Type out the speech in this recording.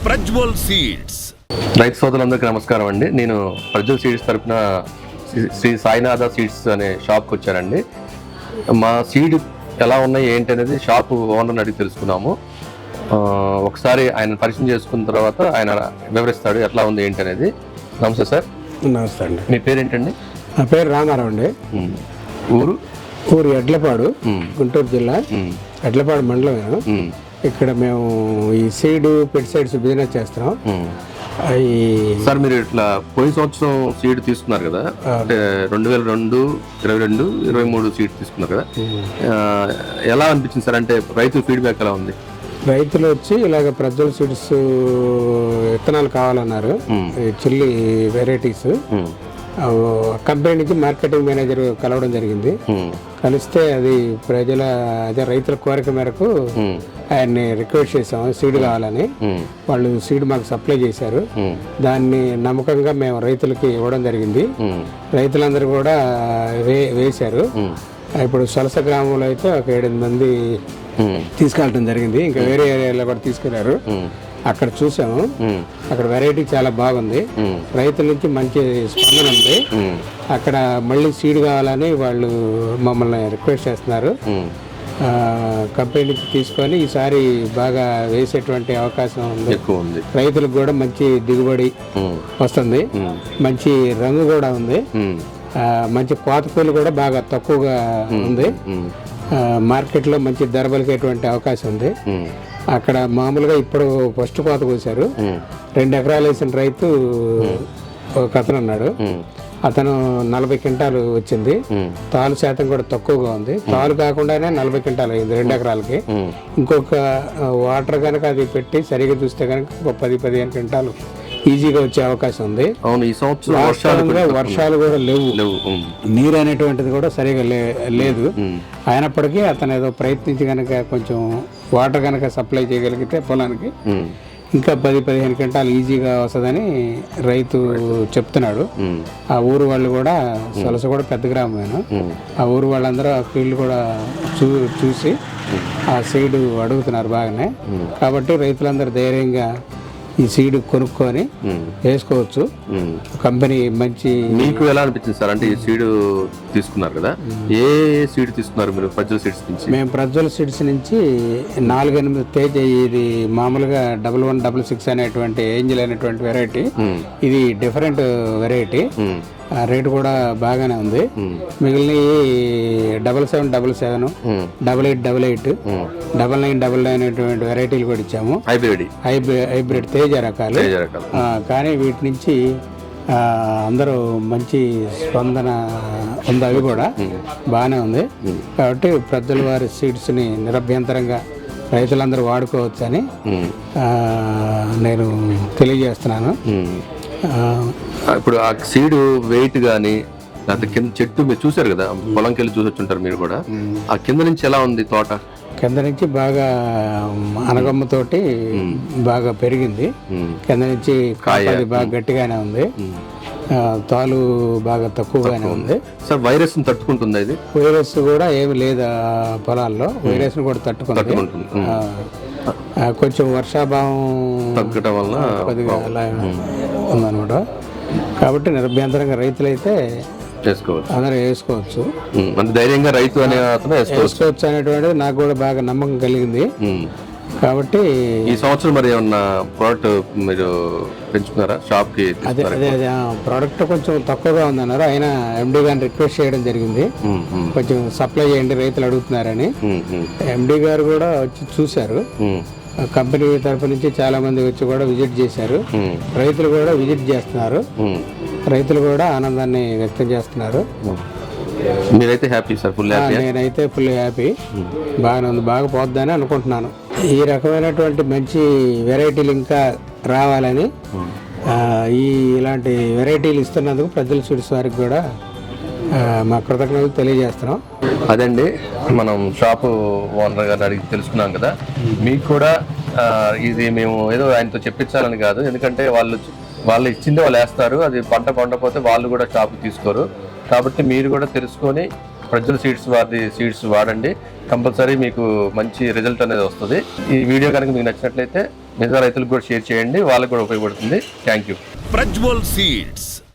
Prajwal seeds. రైతు సోదరులందరికీ నమస్కారం అండి. నేను ప్రజ్వల్ సీడ్స్ తరఫున శ్రీ సాయినాథ సీడ్స్ అనే షాప్కి వచ్చానండి. మా సీడ్ ఎలా ఉన్నాయి ఏంటి అనేది షాప్ ఓనర్ని అడిగి తెలుసుకున్నాము. ఒకసారి ఆయన పరిచయం చేసుకున్న తర్వాత ఆయన వివరిస్తాడు ఎట్లా ఉంది ఏంటి అనేది. నమస్తే సార్. నమస్తే అండి. మీ పేరు ఏంటండి? నా పేరు రామారావు అండి. ఊరు ఎడ్లపాడు, గుంటూరు జిల్లా, ఎడ్లపాడు మండలం. ఇక్కడ మేము ఈ సీడ్ పెస్టిసైడ్స్ బిజినెస్ చేస్తున్నాం. సార్ మీరు ఇట్లా పోయిన సంవత్సరం సీడ్ తీసుకున్నారు కదా, అంటే 2022, 2022, 2023 సీడ్ తీసుకున్నారు కదా, ఎలా అనిపించింది సార్? అంటే రైతు ఫీడ్బ్యాక్ ఎలా ఉంది? రైతులు వచ్చి ఇలాగ ప్రజ్వల్ సీడ్స్ విత్తనాలు కావాలన్నారు. చిల్లీ వెరైటీస్ కంపెనీ నుంచి మార్కెటింగ్ మేనేజర్ కలవడం జరిగింది. కలిస్తే అది రైతుల కోరిక మేరకు ఆయన్ని రిక్వెస్ట్ చేసాము సీడ్ కావాలని. వాళ్ళు సీడ్ మాకు సప్లై చేశారు. దాన్ని నమ్మకంగా మేము రైతులకి ఇవ్వడం జరిగింది. రైతులందరూ కూడా వేశారు. ఇప్పుడు సొలస గ్రామంలో అయితే ఒక 7-8 మంది తీసుకెళ్ళడం జరిగింది. ఇంకా వేరే ఏరియాలో కూడా తీసుకెళ్లారు. అక్కడ చూసాము. అక్కడ వెరైటీ చాలా బాగుంది. రైతుల నుంచి మంచి స్పందన ఉంది. అక్కడ మళ్ళీ సీడ్ కావాలని వాళ్ళు మమ్మల్ని రిక్వెస్ట్ చేస్తున్నారు. కంపెనీ నుంచి తీసుకొని ఈసారి బాగా వేసేటువంటి అవకాశం ఉంది. రైతులకు కూడా మంచి దిగుబడి వస్తుంది. మంచి రంగు కూడా ఉంది. మంచి కోతకూలు కూడా బాగా తక్కువగా ఉంది. మార్కెట్లో మంచి ధర పలికేటువంటి అవకాశం ఉంది. అక్కడ మామూలుగా ఇప్పుడు ఫస్ట్ కోత కోసారు. 2 ఎకరాలు వేసిన రైతు ఒక అతను ఉన్నాడు. అతను 40 క్వింటాలు వచ్చింది. తాలు శాతం కూడా తక్కువగా ఉంది. తాలు కాకుండానే 40 క్వింటాలు అయింది 2 ఎకరాలకి. ఇంకొక వాటర్ కనుక అది పెట్టి సరిగా చూస్తే కనుక ఒక 10-15 క్వింటాలు ఈజీగా వచ్చే అవకాశం ఉంది. అవును, ఈ సంవత్సరం వర్షాలు కూడా లేవు. నీరు అనేటువంటిది కూడా సరిగా లేదు. అయినప్పటికీ అతను ఏదో ప్రయత్నించి కనుక కొంచెం వాటర్ కనుక సప్లై చేయగలిగితే పొలానికి ఇంకా 10-15 క్వింటాలు ఈజీగా వస్తుందని రైతు చెప్తున్నాడు. ఆ ఊరు వాళ్ళు కూడా సొలస కూడా పెద్ద గ్రామమేను. ఆ ఊరు వాళ్ళందరూ ఆ ఫీల్డ్ కూడా చూసి ఆ సీడ్ అడుగుతున్నారు బాగానే. కాబట్టి రైతులందరూ ధైర్యంగా ఈ సీడ్ కొనుక్కొని వేసుకోవచ్చు. కంపెనీ మంచి. మీకు ఎలా అనిపించింది సార్? అంటే ఈ సీడ్ తీసుకున్నారు కదా, ఏ సీడ్ తీసుకున్నారు మీరు ప్రజ్వల్ సీడ్స్ నుంచి? మేము ప్రజ్వల్ సీడ్స్ నుంచి 4-8 తేజ, ఇది మామూలుగా 1166 అనేటువంటి ఏంజిల్ అనేటువంటి వెరైటీ. ఇది డిఫరెంట్ వెరైటీ. రేటు కూడా బాగానే ఉంది. మిగిలిన 7777, 8888, 9999 అనేటువంటి వెరైటీలు కూడా ఇచ్చాము. హైబ్రిడ్ తేజ రకాలు. కానీ వీటి నుంచి అందరూ మంచి స్పందన ఉంది. అవి కూడా బాగానే ఉంది. కాబట్టి ప్రజ్వల్ వారి సీడ్స్ని నిరభ్యంతరంగా రైతులందరూ వాడుకోవచ్చని నేను తెలియజేస్తున్నాను. ఇప్పుడు ఆ సీడ్ వెయిట్ కానీ లేకపోతే కింద చెట్టు మీరు చూసారు కదా, పొలంకి వెళ్ళి చూసి వచ్చుంటారు మీరు కూడా. ఆ కింద నుంచి ఎలా ఉంది తోట? కింద నుంచి బాగా అనగమ్మతోటి బాగా పెరిగింది. కింద నుంచి కాయ బాగా గట్టిగానే ఉంది. తాలు బాగా తక్కువగానే ఉంది. సార్ వైరస్ తట్టుకుంటుంది? ఇది వైరస్ కూడా ఏమి లేదు పొలాల్లో. వైరస్ కూడా తట్టుకుంటుంది. కొంచెం వర్షాభావం తగ్గడం వల్ల కొద్దిగా అలా ఉందన్నమాట. కాబట్టి నిరభ్యంతరంగా రైతులైతే అందరూ వేసుకోవచ్చు. ధైర్యంగా రైతు అనే అతను వేసుకోవచ్చు అనేటువంటిది నాకు కూడా బాగా నమ్మకం కలిగింది. కాబట్టి ఈ సంవత్సరం మరి ఏమన్నా ప్రోడక్ట్ మీరు పెంచుకున్నారా షాప్ కి? అదే ప్రోడక్ట్ కొంచెం తక్కువగా ఉందన్నారు. అయినా ఎండి గారిని రిక్వెస్ట్ చేయడం జరిగింది, కొంచెం సప్లై చేయండి రైతులు అడుగుతున్నారని. ఎండి గారు కూడా వచ్చి చూశారు. కంపెనీ తరఫు నుంచి చాలా మంది వచ్చి కూడా విజిట్ చేశారు. రైతులు కూడా విజిట్ చేస్తున్నారు. రైతులు కూడా ఆనందాన్ని వ్యక్తం చేస్తున్నారు. మీరైతే హ్యాపీ సార్? నేనైతే ఫుల్ హ్యాపీ. బాగానే ఉంది. బాగా పోద్దని అనుకుంటున్నాను. ఈ రకమైనటువంటి మంచి వెరైటీలు ఇంకా రావాలని, ఇలాంటి వెరైటీలు ఇస్తున్నందుకు ప్రజ్వల్ సీడ్స్ వారికి కూడా మా కృతజ్ఞతలు తెలియజేస్తున్నాం. అదండి, మనం షాపు ఓనర్ గారిని అడిగి తెలుసుకున్నాం కదా. మీకు కూడా ఇది మేము ఏదో ఆయనతో చెప్పించాలని కాదు, ఎందుకంటే వాళ్ళు ఇచ్చింది వాళ్ళు వేస్తారు. అది పంట పండకపోతే వాళ్ళు కూడా షాపు తీసుకోరు. కాబట్టి మీరు కూడా తెలుసుకొని ప్రజ్వల్ సీడ్స్ వారి సీడ్స్ వాడండి. కంపల్సరీ మీకు మంచి రిజల్ట్ అనేది వస్తుంది. ఈ వీడియో కనుక మీకు నచ్చినట్లయితే మిగతా రైతులకు కూడా షేర్ చేయండి, వాళ్ళకి కూడా ఉపయోగపడుతుంది. Thank you. ప్రజ్వల్ సీడ్స్